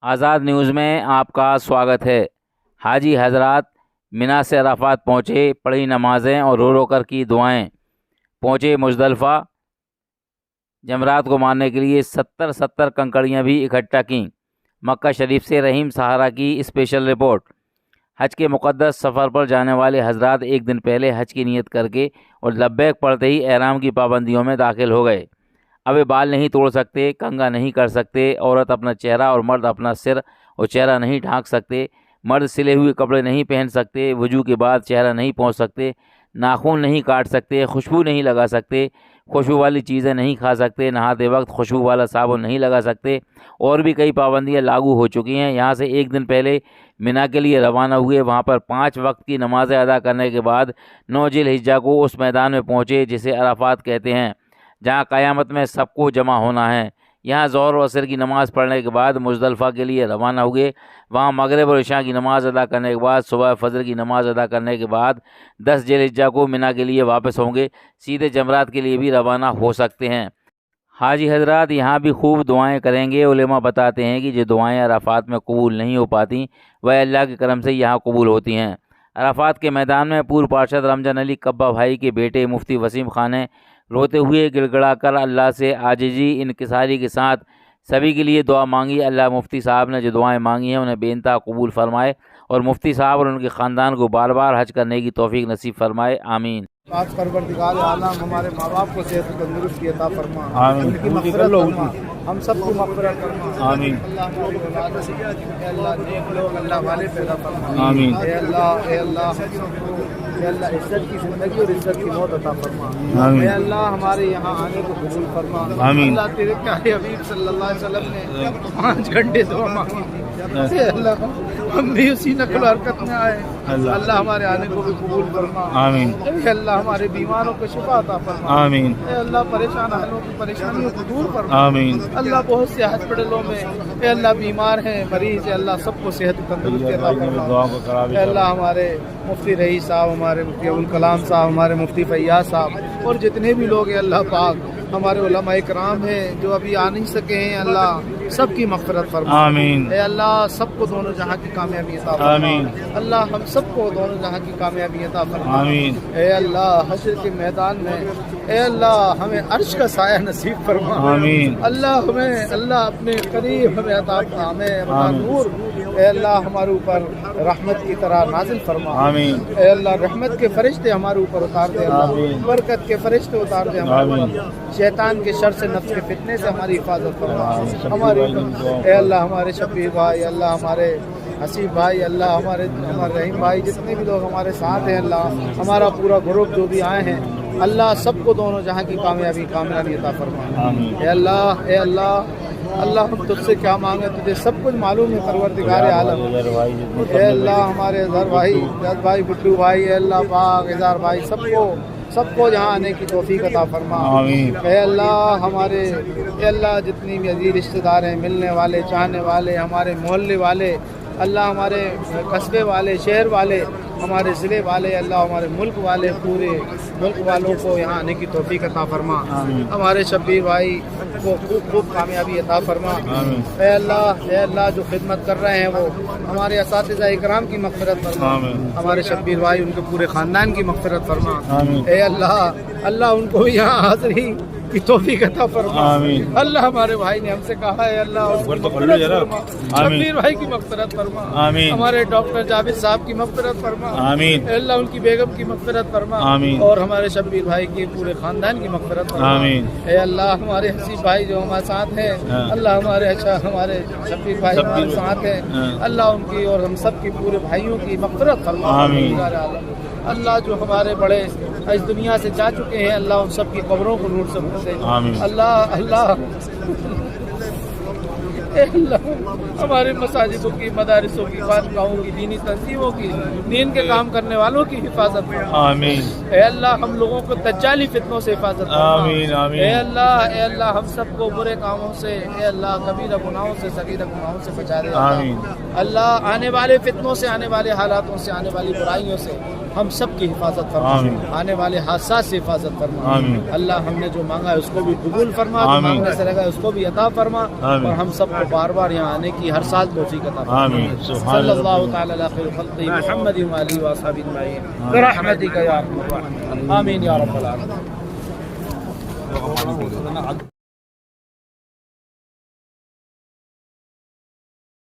آزاد news میں آپ کا سواگت ہے۔ حاجی حضرات منا سے عرفات پہنچے، پڑھی نمازیں اور رو رو کر کی دعائیں، پہنچے مزدلفہ، جمرات کو مارنے کے لیے 70 کنکڑیاں بھی اکٹھا کیں۔ مکہ شریف سے رحیم سہارا کی اسپیشل رپورٹ۔ حج کے مقدس سفر پر جانے والے حضرات ایک دن پہلے حج کی نیت کر کے اور لبیک پڑھتے ہی احرام کی پابندیوں میں داخل ہو گئے۔ اب بال نہیں توڑ سکتے، کنگھا نہیں کر سکتے، عورت اپنا چہرہ اور مرد اپنا سر اور چہرہ نہیں ڈھانک سکتے، مرد سلے ہوئے کپڑے نہیں پہن سکتے، وضو کے بعد چہرہ نہیں پہنچ سکتے، ناخن نہیں کاٹ سکتے، خوشبو نہیں لگا سکتے، خوشبو والی چیزیں نہیں کھا سکتے، نہاتے وقت خوشبو والا صابن نہیں لگا سکتے، اور بھی کئی پابندیاں لاگو ہو چکی ہیں۔ یہاں سے ایک دن پہلے منا کے لیے روانہ ہوئے، وہاں پر 5 وقت کی نمازیں ادا کرنے کے بعد 9 ذی الحجہ کو اس میدان میں پہنچے جسے عرفات کہتے ہیں، جہاں قیامت میں سب کو جمع ہونا ہے۔ یہاں ظہر و عصر کی نماز پڑھنے کے بعد مزدلفہ کے لیے روانہ ہوئے، وہاں مغرب اور عشاء کی نماز ادا کرنے کے بعد صبح فجر کی نماز ادا کرنے کے بعد 10 ذی الحجہ کو منا کے لیے واپس ہوں گے، سیدھے جمرات کے لیے بھی روانہ ہو سکتے ہیں۔ حاجی حضرات یہاں بھی خوب دعائیں کریں گے۔ علماء بتاتے ہیں کہ جو دعائیں عرفات میں قبول نہیں ہو پاتی وہ اللہ کے کرم سے یہاں قبول ہوتی ہیں۔ عرفات کے میدان میں پور پارشد رمضان علی کبا بھائی کے بیٹے مفتی وسیم خان نے روتے ہوئے گڑ گڑا کر اللہ سے عاجزی انکساری کے ساتھ سبھی کے لیے دعا مانگی۔ اللہ مفتی صاحب نے جو دعائیں مانگی ہیں انہیں بے انتہا قبول فرمائے اور مفتی صاحب اور ان کے خاندان کو بار بار حج کرنے کی توفیق نصیب فرمائے، آمین۔ پاک پروردگار عالم ہمارے ماں باپ کو صحت و تندرستی عطا فرما، ان کی مغفرت فرما، ہم سب کو مغفرت فرما، آمین۔ اللہ ہماری اولاد سے اے اللہ نیک لوگ اللہ والے پیدا فرما، آمین۔ اے اللہ اے اللہ عزت کی زندگی اور عزت کی موت عطا فرما، آمین۔ اے اللہ ہمارے یہاں آنے کو قبول فرما، آمین۔ اللہ تیرے پیارے حبیب صلی اللہ علیہ وسلم نے 5 گھنٹے دعا مانگی تھی، اے اللہ ہم بھی اسی نقل و حرکت میں آئے، اللہ ہمارے آنے کو بھی قبول فرما، آمین۔ اے اللہ ہمارے بیماروں کو شفا عطا فرما، آمین۔ اے اللہ پریشان حالوں کی پریشانیوں کو دور فرما، آمین۔ اللہ بہت سے ہاسپٹلوں میں اے اللہ بیمار ہیں، مریض، اے اللہ سب کو صحت و تندرستی عطا فرما، اے اللہ ہمارے مفتی رئیس صاحب، ہمارے مفتی ابوالکلام صاحب، ہمارے مفتی فیاض صاحب اور جتنے بھی لوگ ہیں اللہ پاک، ہمارے علماء کرام ہیں جو ابھی آ نہیں سکے ہیں، اللہ سب کی مغفرت فرما، آمین۔ اے اللہ سب کو دونوں جہاں کی کامیابی عطا فرما، آمین۔ اللہ ہم سب کو دونوں جہاں کی کامیابی عطا فرما، آمین۔ اے اللہ حشر کے میدان میں اے اللہ ہمیں عرش کا سایہ نصیب فرما، آمین۔ اللہ اپنے قریب ہمیں عطا فرما، ہمیں اپنا نور اے اللہ ہمارے اوپر رحمت کی طرح نازل فرما، آمین۔ اے اللہ رحمت کے فرشتے ہمارے اوپر اتار دے، اللہ برکت کے فرشتے اتار دے ہمارے اوپر، شیطان کے شر سے، نفس کے فتنے سے ہماری حفاظت فرما، ہمارے اے اللہ ہمارے شفیع بھائی، اللہ ہمارے حسیب بھائی، اللہ ہمارے رحیم بھائی، جتنے بھی لوگ ہمارے ساتھ ہیں، اللہ ہمارا پورا گروپ جو بھی آئے ہیں، اللہ سب کو دونوں جہاں کی کامیابی عطا فرما، اے اللہ ہم تجھ سے کیا مانگے، تجھے سب کچھ معلوم ہے پروردگار عالم، اے اللہ ہمارے اظہر بھائی، جد بھائی، بٹو بھائی، اے اللہ پاک اظہر بھائی، سب کو جہاں آنے کی توفیق عطا فرما، آمین۔ اے اللہ اے اللہ جتنی بھی عزیز رشتہ دار ہیں، ملنے والے، چاہنے والے، ہمارے محلے والے، اللہ ہمارے قصبے والے، شہر والے، ہمارے ضلع والے، اللہ ہمارے ملک والے، پورے ملک والوں کو یہاں آنے کی توفیق عطا فرما، ہمارے شبیر بھائی کو خوب کامیابی عطا فرما، اے اللہ جو خدمت کر رہے ہیں وہ ہمارے اساتذہ اکرام کی مغفرت فرما، ہمارے شبیر بھائی ان کے پورے خاندان کی مغفرت فرما، اے اللہ ان کو یہاں حاضری کی توفیق عطا فرما، اللہ ہمارے بھائی نے ہم سے کہا ہے اللہ شبیر بھائی کی مغفرت فرما، ہمارے ڈاکٹر جاوید صاحب کی مغفرت فرما، اے اللہ ان کی بیگم کی مغفرت فرما، اور ہمارے شبیر بھائی کے پورے خاندان کی مغفرت فرما، اے اللہ ہمارے حسیب بھائی جو ہمارے ساتھ ہیں، اللہ ہمارے شبیر بھائی ہمارے ساتھ ہیں، اللہ ان کی اور ہم سب کی پورے بھائیوں کی مغفرت فرما، اللہ جو ہمارے بڑے اس دنیا سے جا چکے ہیں، اللہ ان سب کی قبروں کو نور سے بھر دے، اللہ ہمارے مساجدوں کی، مدارسوں کی، خانقاہوں کی، دینی تنظیموں کی، دین کے کام کرنے والوں کی حفاظت فرما، آمین۔ اے اللہ ہم لوگوں کو دجالی فتنوں سے حفاظت فرما، آمین آمین۔ اے اللہ ہم سب کو برے کاموں سے، اے اللہ کبیرہ گناہوں سے، صغیرہ گناہوں سے بچا دے، آمین۔ اللہ آنے والے فتنوں سے، آنے والے حالاتوں سے، آنے والی برائیوں سے ہم سب کی حفاظت فرما، آنے والے حادثات سے حفاظت فرما اللہ، ہم نے جو مانگا ہے اس کو بھی قبول فرما، جو مانگنے سے لگا ہے اس کو بھی عطا فرما، اور ہم سب کو بار بار یہاں آنے کی ہر سال توفیق عطا فرما۔ صلی اللہ تعالی علی خیر خلقہ محمد و آلہ و اصحابہ اجمعین برحمتک یا ارحم الراحمین، آمین یا رب العالمین۔